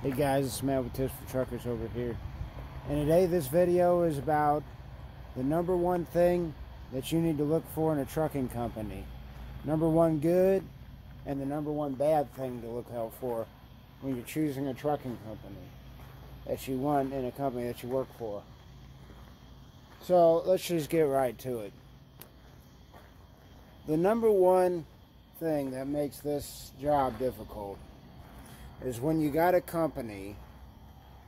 Hey guys, it's Matt with Tips for Truckers over here. And today this video is about the number one thing that you need to look for in a trucking company. Number one good and the number one bad thing to look out for when you're choosing a trucking company that you want in a company that you work for. So let's just get right to it. The number one thing that makes this job difficult is when you got a company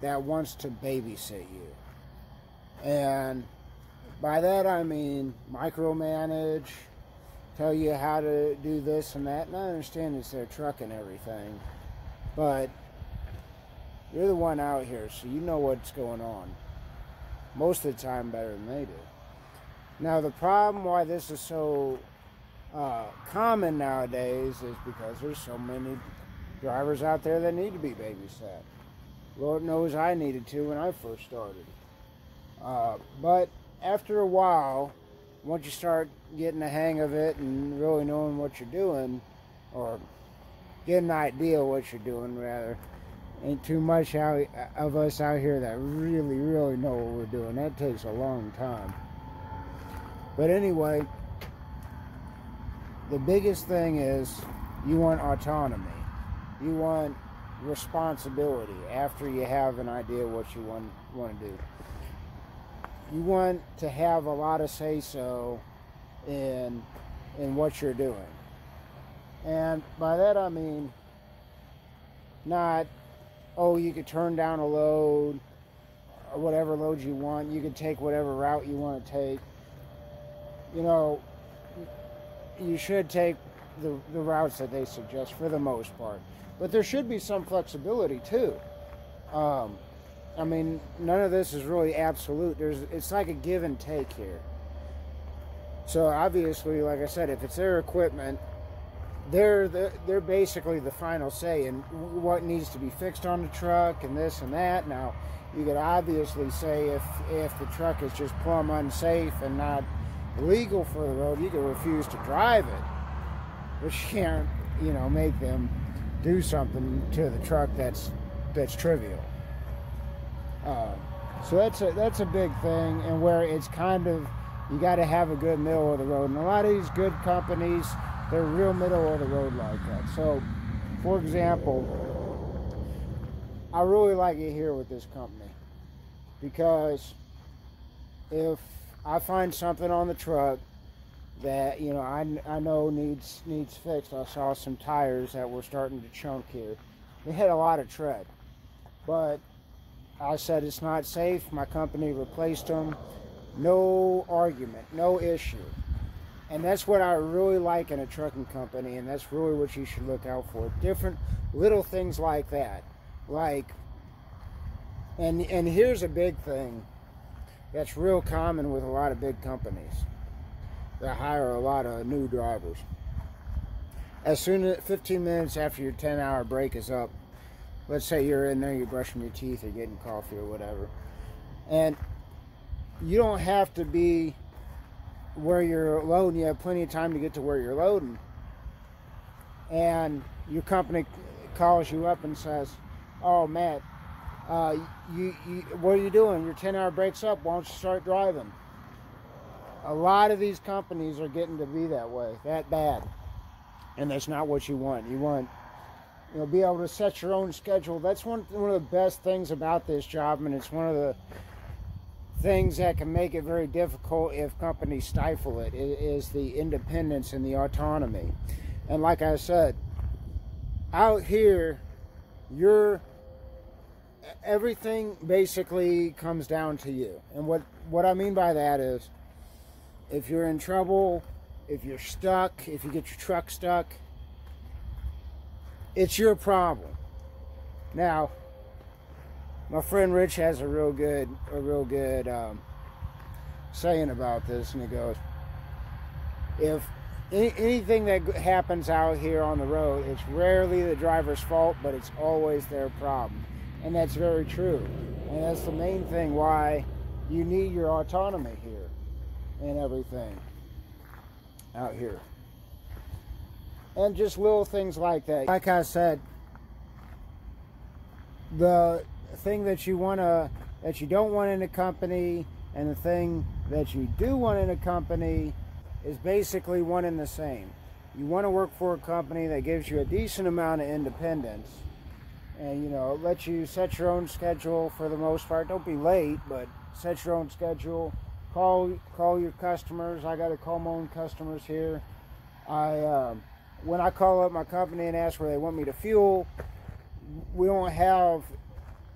that wants to babysit you. And by that I mean micromanage, tell you how to do this and that. And I understand it's their truck and everything, but you're the one out here, so you know what's going on. Most of the time better than they do. Now the problem why this is so common nowadays is because there's so many drivers out there that need to be babysat. Lord knows I needed to when I first started. But after a while, once you start getting the hang of it and really knowing what you're doing, or getting an idea of what you're doing rather, ain't too much of us out here that really know what we're doing. That takes a long time. But anyway, the biggest thing is you want autonomy. You want responsibility after you have an idea what you want to do. You want to have a lot of say-so in what you're doing. And by that I mean not, oh, you could turn down a load or whatever load you want. You could take whatever route you want to take. You know, you should take the routes that they suggest for the most part. But there should be some flexibility too. I mean, none of this is really absolute. It's like a give and take here. So obviously, like I said, if it's their equipment, they're basically the final say in what needs to be fixed on the truck and this and that. Now, you could obviously say if the truck is just plumb unsafe and not legal for the road, you could refuse to drive it. But you can't, make them do something to the truck that's trivial. So that's a big thing, and where it's kind of, you got to have a good middle of the road. And a lot of these good companies, they're real middle of the road like that. So, for example, I really like it here with this company, because if I find something on the truck that I know needs fixed. I saw some tires that were starting to chunk here. They had a lot of tread, but I said it's not safe. My company replaced them. No argument, no issue. And that's what I really like in a trucking company, and that's really what you should look out for. Different little things like that. And here's a big thing that's real common with a lot of big companies that hire a lot of new drivers. As soon as 15 minutes after your 10-hour break is up, let's say you're in there, you're brushing your teeth or getting coffee or whatever, and you don't have to be where you're loading. You have plenty of time to get to where you're loading, and your company calls you up and says, "Oh, Matt, what are you doing? Your 10-hour break's up. Why don't you start driving?" A lot of these companies are getting to be that way, that bad. And that's not what you want. You want, be able to set your own schedule. That's one of the best things about this job, and it's one of the things that can make it very difficult if companies stifle it, is the independence and the autonomy. And like I said, out here, everything basically comes down to you. And what I mean by that is, if you're in trouble, if you're stuck, if you get your truck stuck, it's your problem. Now, my friend Rich has a real good saying about this, and he goes, if anything that happens out here on the road, it's rarely the driver's fault, but it's always their problem. And that's very true. And that's the main thing why you need your autonomy here and everything out here. And just little things like that. Like I said, the thing that you don't want in a company and the thing that you do want in a company is basically one and the same. You want to work for a company that gives you a decent amount of independence and, you know, lets you set your own schedule for the most part. Don't be late, but set your own schedule. Call your customers. I got to call my own customers here. When I call up my company and ask where they want me to fuel, we don't have,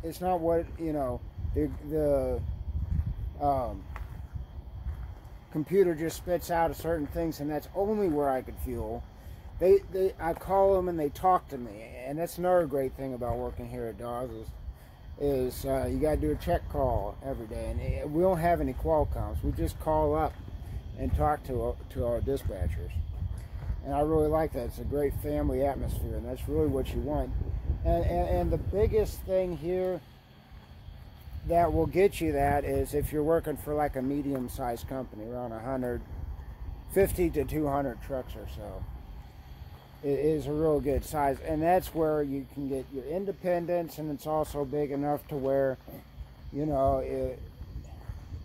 it's not what, you know, the computer just spits out certain things and that's only where I could fuel. I call them and they talk to me, and that's another great thing about working here at Dawes is you got to do a check call every day, and we don't have any Qualcomms. We just call up and talk to our dispatchers, and I really like that. It's a great family atmosphere, and that's really what you want. And the biggest thing here that will get you that is if you're working for like a medium-sized company, around 150 to 200 trucks or so. It is a real good size, and that's where you can get your independence, and it's also big enough to where, you know,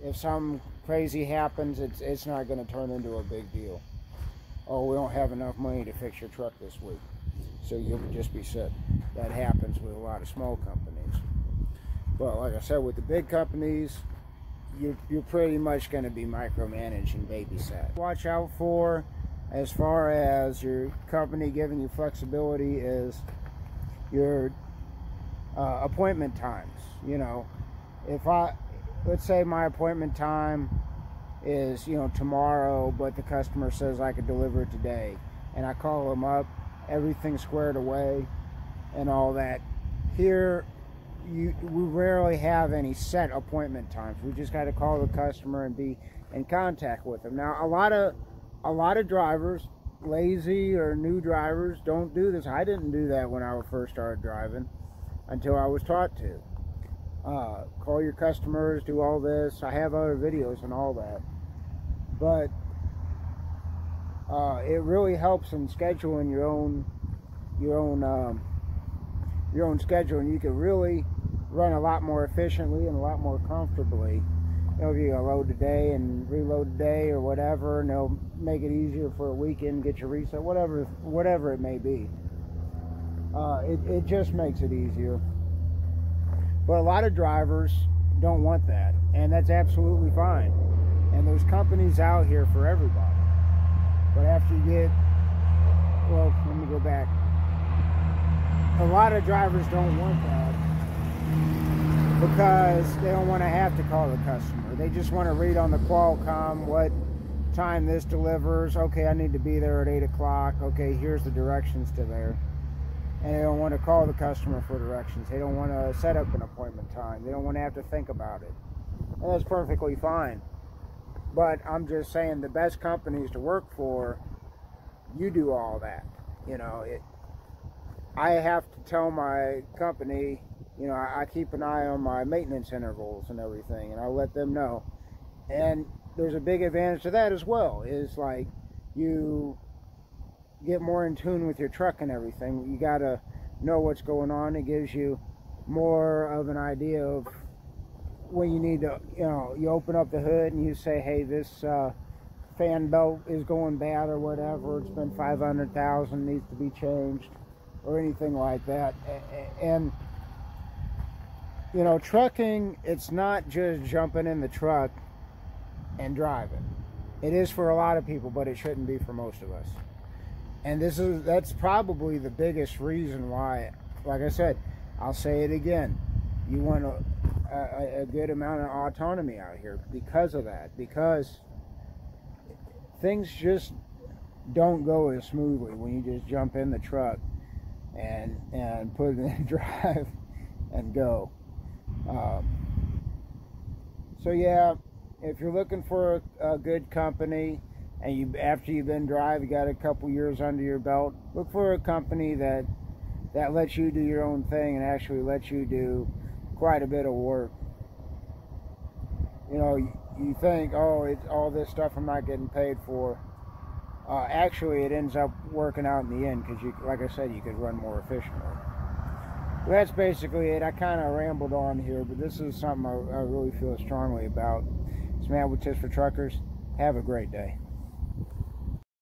if something crazy happens, it's not going to turn into a big deal. Oh, we don't have enough money to fix your truck this week, so you'll just be set. That happens with a lot of small companies. But like I said, with the big companies, you're pretty much going to be micromanaged and babysat. Watch out for, as far as your company giving you flexibility, is your appointment times. You know, let's say my appointment time is, you know, tomorrow, but the customer says I could deliver it today, and I call them up, everything's squared away and all that. Here, we rarely have any set appointment times. We just got to call the customer and be in contact with them. Now, a lot of drivers, lazy or new drivers, don't do this. I didn't do that when I first started driving until I was taught to. Call your customers, do all this. I have other videos and all that. But it really helps in scheduling your own schedule, and you can really run a lot more efficiently and a lot more comfortably. You know, if you load today and reload today or whatever, and they'll make it easier for a weekend, get your reset, whatever it may be. It just makes it easier. But a lot of drivers don't want that, and that's absolutely fine. And there's companies out here for everybody. But after you get, well, let me go back. A lot of drivers don't want that because they don't want to have to call the customer. They just want to read on the Qualcomm what time this delivers. Okay, I need to be there at 8 o'clock. Okay, here's the directions to there. And they don't want to call the customer for directions. They don't want to set up an appointment time. They don't want to have to think about it. And that's perfectly fine. But I'm just saying, the best companies to work for, you do all that. You know, I have to tell my company, you know, I keep an eye on my maintenance intervals and everything, and I'll let them know. And there's a big advantage to that as well, is like you get more in tune with your truck and everything. You got to know what's going on. It gives you more of an idea of when you need to, you know, you open up the hood and you say, hey, this fan belt is going bad or whatever. It's been 500,000, needs to be changed, or anything like that. And you know, trucking, it's not just jumping in the truck and driving. It is for a lot of people, but it shouldn't be for most of us. And that's probably the biggest reason why, like I said, I'll say it again, you want a good amount of autonomy out here because of that, because things just don't go as smoothly when you just jump in the truck and put it in drive and go. So yeah, if you're looking for a good company, and after you've been driving, you got a couple years under your belt, look for a company that lets you do your own thing and actually lets you do quite a bit of work. You know, you think, oh, it's all this stuff I'm not getting paid for. Actually, it ends up working out in the end because, like I said, you could run more efficiently. Well, that's basically it. I kind of rambled on here, but this is something I really feel strongly about. It's Matt with Tips for Truckers. Have a great day.